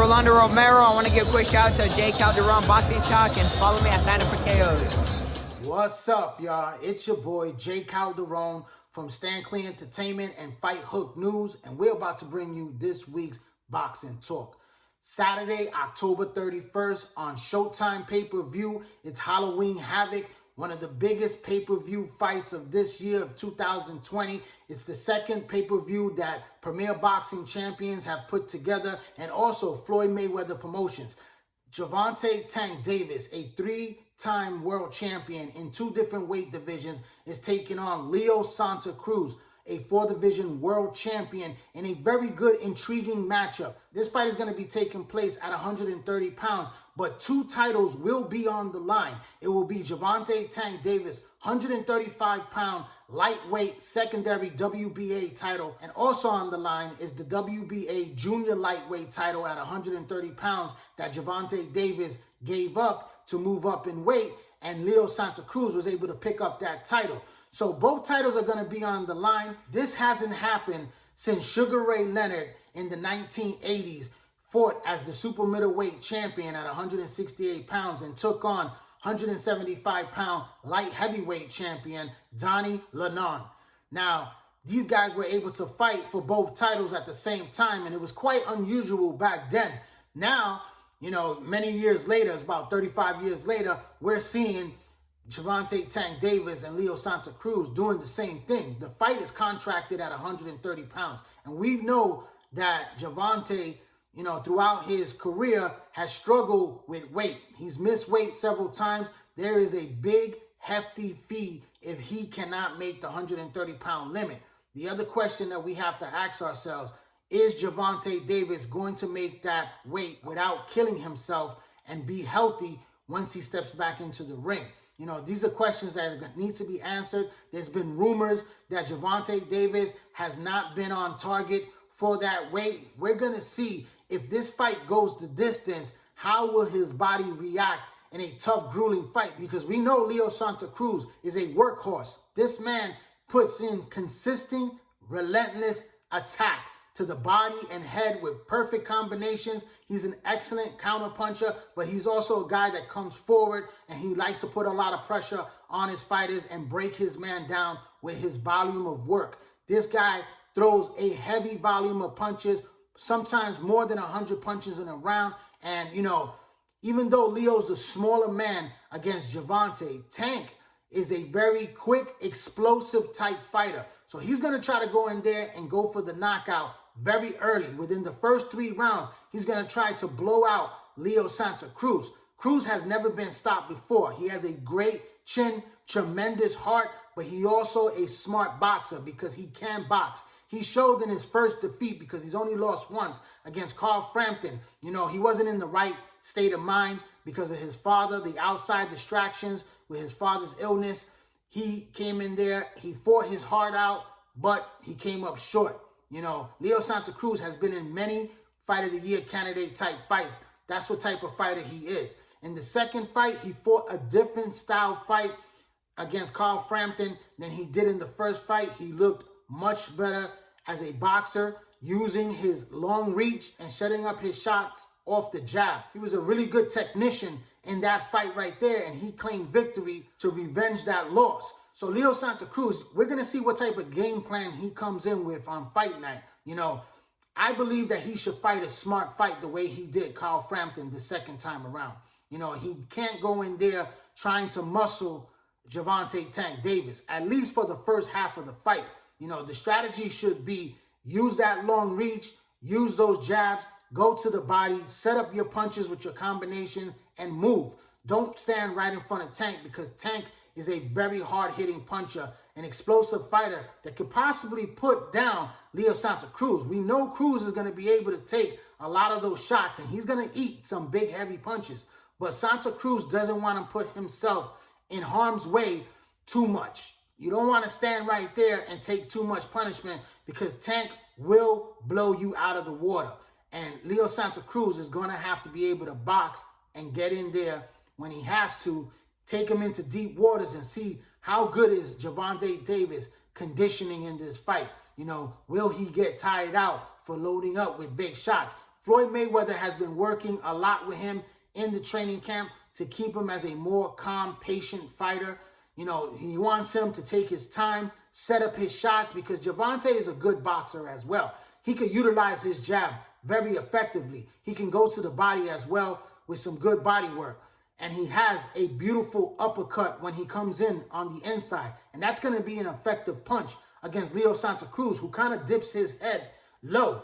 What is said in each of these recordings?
Rolando Romero. I want to give a quick shout out to J. Calderon, Boxing Chalk, and follow me at Stand Up for KOs. What's up, y'all? It's your boy, J. Calderon from Stand Clean Entertainment and Fight Hook News, and we're about to bring you this week's Boxing Talk. Saturday, October 31st on Showtime pay-per-view. It's Halloween Havoc, one of the biggest pay-per-view fights of this year of 2020. It's the second pay-per-view that Premier Boxing Champions have put together, and also Floyd Mayweather Promotions. Gervonta Tank Davis, a three-time world champion in two different weight divisions, is taking on Leo Santa Cruz, a four-division world champion, in a very good, intriguing matchup. This fight is going to be taking place at 130 pounds, but two titles will be on the line. It will be Gervonta Tank Davis, 135-pound lightweight secondary WBA title, and also on the line is the WBA junior lightweight title at 130 pounds that Gervonta Davis gave up to move up in weight, and Leo Santa Cruz was able to pick up that title. So both titles are going to be on the line. This hasn't happened since Sugar Ray Leonard in the 1980s fought as the super middleweight champion at 168 pounds and took on 175-pound light heavyweight champion Donnie Lennon. Now, these guys were able to fight for both titles at the same time, and it was quite unusual back then. Now, many years later, it's about 35 years later, we're seeing Gervonta Tank Davis and Leo Santa Cruz doing the same thing. The fight is contracted at 130 pounds. And we know that Gervonta, throughout his career has struggled with weight. He's missed weight several times. There is a big, hefty fee if he cannot make the 130-pound limit. The other question that we have to ask ourselves, is Gervonta Davis going to make that weight without killing himself and be healthy once he steps back into the ring? These are questions that need to be answered. There's been rumors that Gervonta Davis has not been on target for that weight. We're going to see if this fight goes the distance, how will his body react in a tough, grueling fight? Because we know Leo Santa Cruz is a workhorse. This man puts in consistent, relentless attack to the body and head with perfect combinations. He's an excellent counterpuncher, but he's also a guy that comes forward and he likes to put a lot of pressure on his fighters and break his man down with his volume of work. This guy throws a heavy volume of punches, sometimes more than 100 punches in a round. And, even though Leo's the smaller man against Gervonta, Tank is a very quick, explosive type fighter. So he's going to try to go in there and go for the knockout very early. Within the first 3 rounds, he's going to try to blow out Leo Santa Cruz. Cruz has never been stopped before. He has a great chin, tremendous heart, but he also a smart boxer because he can box. He showed in his first defeat, because he's only lost once, against Carl Frampton. He wasn't in the right state of mind because of his father, the outside distractions with his father's illness. He came in there, he fought his heart out, but he came up short. Leo Santa Cruz has been in many Fight of the Year candidate type fights. That's what type of fighter he is. In the second fight, he fought a different style fight against Carl Frampton than he did in the first fight. He looked much better as a boxer, using his long reach and shutting up his shots off the jab. He was a really good technician in that fight right there, and he claimed victory to revenge that loss. So Leo Santa Cruz, we're going to see what type of game plan he comes in with on fight night. I believe that he should fight a smart fight the way he did Carl Frampton the second time around. He can't go in there trying to muscle Gervonta Tank Davis, at least for the first half of the fight. The strategy should be use that long reach, use those jabs, go to the body, set up your punches with your combination, and move. Don't stand right in front of Tank, because Tank is a very hard-hitting puncher, an explosive fighter that could possibly put down Leo Santa Cruz. We know Cruz is going to be able to take a lot of those shots, and he's going to eat some big, heavy punches. But Santa Cruz doesn't want to put himself in harm's way too much. You don't want to stand right there and take too much punishment, because Tank will blow you out of the water. And Leo Santa Cruz is going to have to be able to box and get in there when he has to, take him into deep waters and see how good is Gervonta Davis conditioning in this fight. Will he get tired out for loading up with big shots? Floyd Mayweather has been working a lot with him in the training camp to keep him as a more calm, patient fighter. You know, he wants him to take his time, set up his shots, because Gervonta is a good boxer as well. He could utilize his jab very effectively. He can go to the body as well with some good body work. And he has a beautiful uppercut when he comes in on the inside. And that's going to be an effective punch against Leo Santa Cruz, who kind of dips his head low.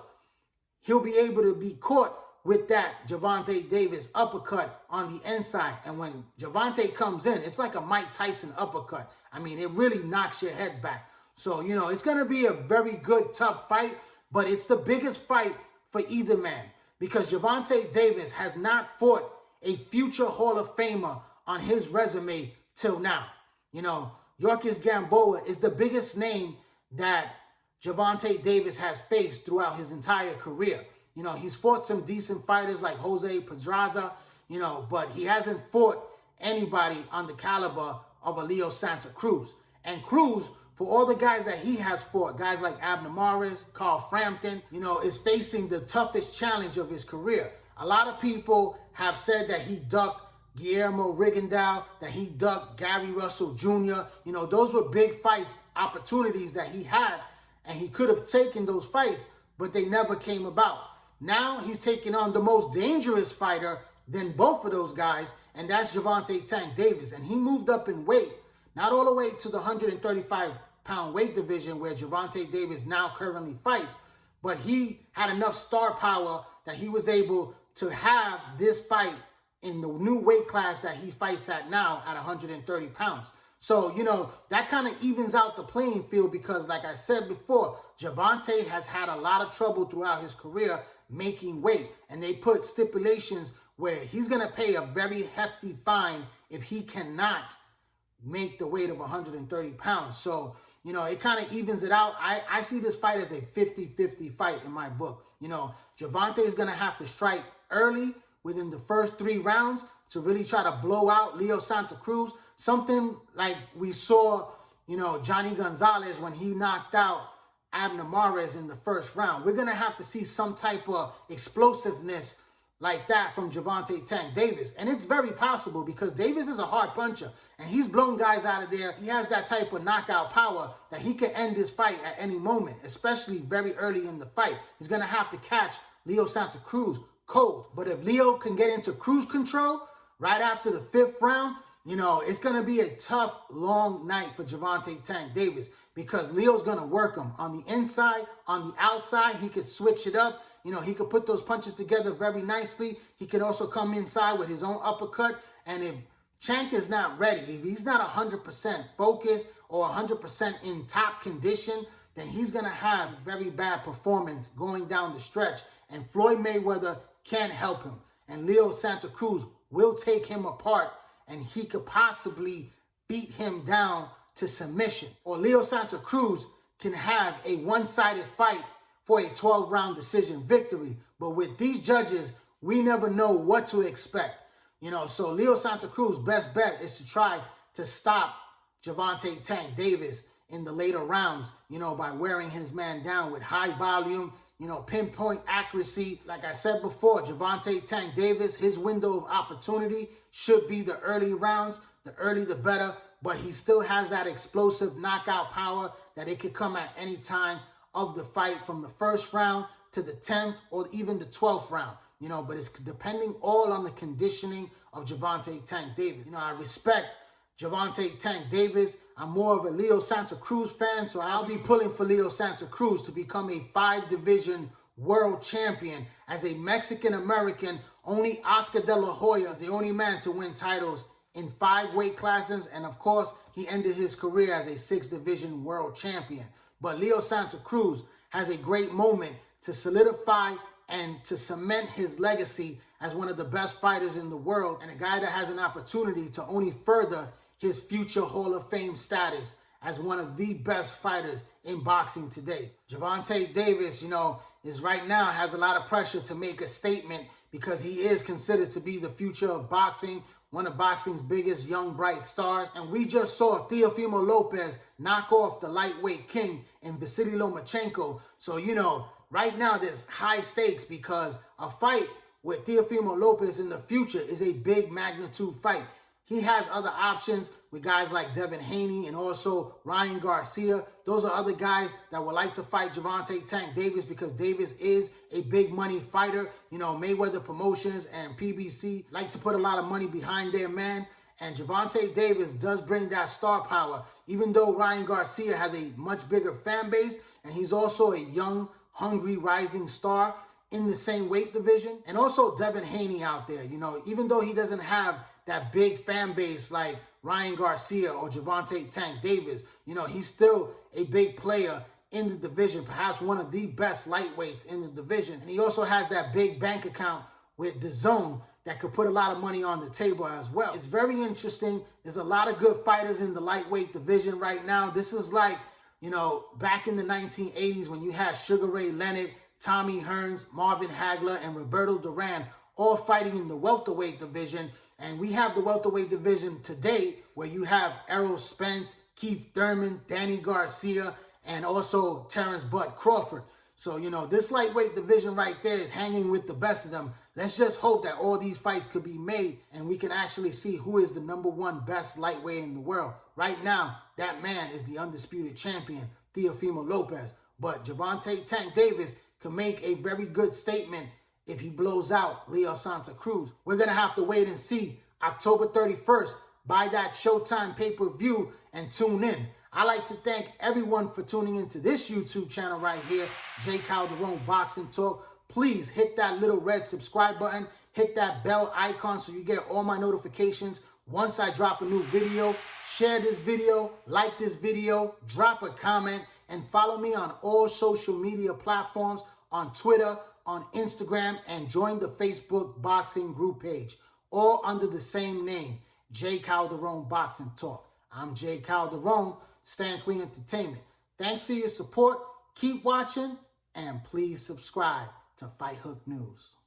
He'll be able to be caught with that Gervonta Davis uppercut on the inside. And when Gervonta comes in, it's like a Mike Tyson uppercut. I mean, it really knocks your head back. So, you know, it's going to be a very good, tough fight, but it's the biggest fight for either man, because Gervonta Davis has not fought a future Hall of Famer on his resume till now. You know, Yorkis Gamboa is the biggest name that Gervonta Davis has faced throughout his entire career. You know, he's fought some decent fighters like Jose Pedraza, you know, but he hasn't fought anybody on the caliber of a Leo Santa Cruz. And Cruz, for all the guys that he has fought, guys like Abner Maris, Carl Frampton, you know, is facing the toughest challenge of his career. A lot of people have said that he ducked Guillermo Rigondeaux, that he ducked Gary Russell Jr. You know, those were big fights, opportunities that he had, and he could have taken those fights, but they never came about. Now he's taking on the most dangerous fighter than both of those guys, and that's Gervonta Tank Davis. And he moved up in weight, not all the way to the 135-pound weight division where Gervonta Davis now currently fights, but he had enough star power that he was able to have this fight in the new weight class that he fights at now at 130 pounds. So, you know, that kind of evens out the playing field because, like I said before, Gervonta has had a lot of trouble throughout his career making weight. And they put stipulations where he's going to pay a very hefty fine if he cannot make the weight of 130 pounds. So, you know, it kind of evens it out. I see this fight as a 50-50 fight in my book. You know, Gervonta is going to have to strike early within the first 3 rounds to really try to blow out Leo Santa Cruz. Something like we saw, you know, Johnny Gonzalez when he knocked out Abner Mares in the first round. We're going to have to see some type of explosiveness like that from Gervonta Tank Davis. And it's very possible because Davis is a hard puncher. And he's blown guys out of there. He has that type of knockout power that he can end this fight at any moment, especially very early in the fight. He's going to have to catch Leo Santa Cruz cold. But if Leo can get into cruise control right after the 5th round, you know, it's going to be a tough, long night for Gervonta Tank Davis because Leo's going to work him on the inside, on the outside. He could switch it up. You know, he could put those punches together very nicely. He could also come inside with his own uppercut. And if Tank is not ready, if he's not 100% focused or 100% in top condition, then he's going to have very bad performance going down the stretch. And Floyd Mayweather can't help him. And Leo Santa Cruz will take him apart, and he could possibly beat him down to submission. Or Leo Santa Cruz can have a one-sided fight for a 12-round decision victory. But with these judges, we never know what to expect. You know, so Leo Santa Cruz, best bet is to try to stop Gervonta Tank Davis in the later rounds, you know, by wearing his man down with high volume, you know, pinpoint accuracy. Like I said before, Gervonta Tank Davis, his window of opportunity should be the early rounds. The early, the better. But he still has that explosive knockout power that it could come at any time of the fight from the 1st round to the 10th or even the 12th round. You know, but it's depending all on the conditioning of Gervonta Tank Davis. You know, I respect Gervonta Tank Davis. I'm more of a Leo Santa Cruz fan, so I'll be pulling for Leo Santa Cruz to become a 5-division world champion. As a Mexican-American, only Oscar De La Hoya is the only man to win titles in 5 weight classes. And of course, he ended his career as a 6-division world champion. But Leo Santa Cruz has a great moment to solidify and to cement his legacy as one of the best fighters in the world and a guy that has an opportunity to only further his future Hall of Fame status as one of the best fighters in boxing today. Gervonta Davis, you know, is right now has a lot of pressure to make a statement because he is considered to be the future of boxing, one of boxing's biggest young, bright stars. And we just saw Teofimo Lopez knock off the lightweight king in Vasily Lomachenko. So, you know, right now there's high stakes because a fight with Teofimo Lopez in the future is a big magnitude fight. He has other options with guys like Devin Haney and also Ryan Garcia. Those are other guys that would like to fight Gervonta Tank Davis because Davis is a big money fighter. You know, Mayweather Promotions and PBC like to put a lot of money behind their man. And Gervonta Davis does bring that star power, even though Ryan Garcia has a much bigger fan base and he's also a young, hungry, rising star in the same weight division. And also Devin Haney out there, you know, even though he doesn't have that big fan base like Ryan Garcia or Gervonta Tank Davis, you know, he's still a big player in the division, perhaps one of the best lightweights in the division. And he also has that big bank account with DAZN that could put a lot of money on the table as well. It's very interesting. There's a lot of good fighters in the lightweight division right now. This is like, you know, back in the 1980s when you had Sugar Ray Leonard, Tommy Hearns, Marvin Hagler, and Roberto Duran all fighting in the welterweight division. And we have the welterweight division today where you have Errol Spence, Keith Thurman, Danny Garcia, and also Terrence Bud Crawford. So, you know, this lightweight division right there is hanging with the best of them. Let's just hope that all these fights could be made and we can actually see who is the #1 best lightweight in the world. Right now, that man is the undisputed champion, Teofimo Lopez. But Gervonta Tank Davis can make a very good statement if he blows out Leo Santa Cruz. We're going to have to wait and see. October 31st, buy that Showtime pay-per-view and tune in. I'd like to thank everyone for tuning into this YouTube channel right here, J. Calderon Boxing Talk. Please hit that little red subscribe button, hit that bell icon so you get all my notifications once I drop a new video. Share this video, like this video, drop a comment, and follow me on all social media platforms, on Twitter, on Instagram, and join the Facebook boxing group page, all under the same name, J. Calderon Boxing Talk. I'm J. Calderon, Stan Clean Entertainment. Thanks for your support. Keep watching, and please subscribe to Fight Hook News.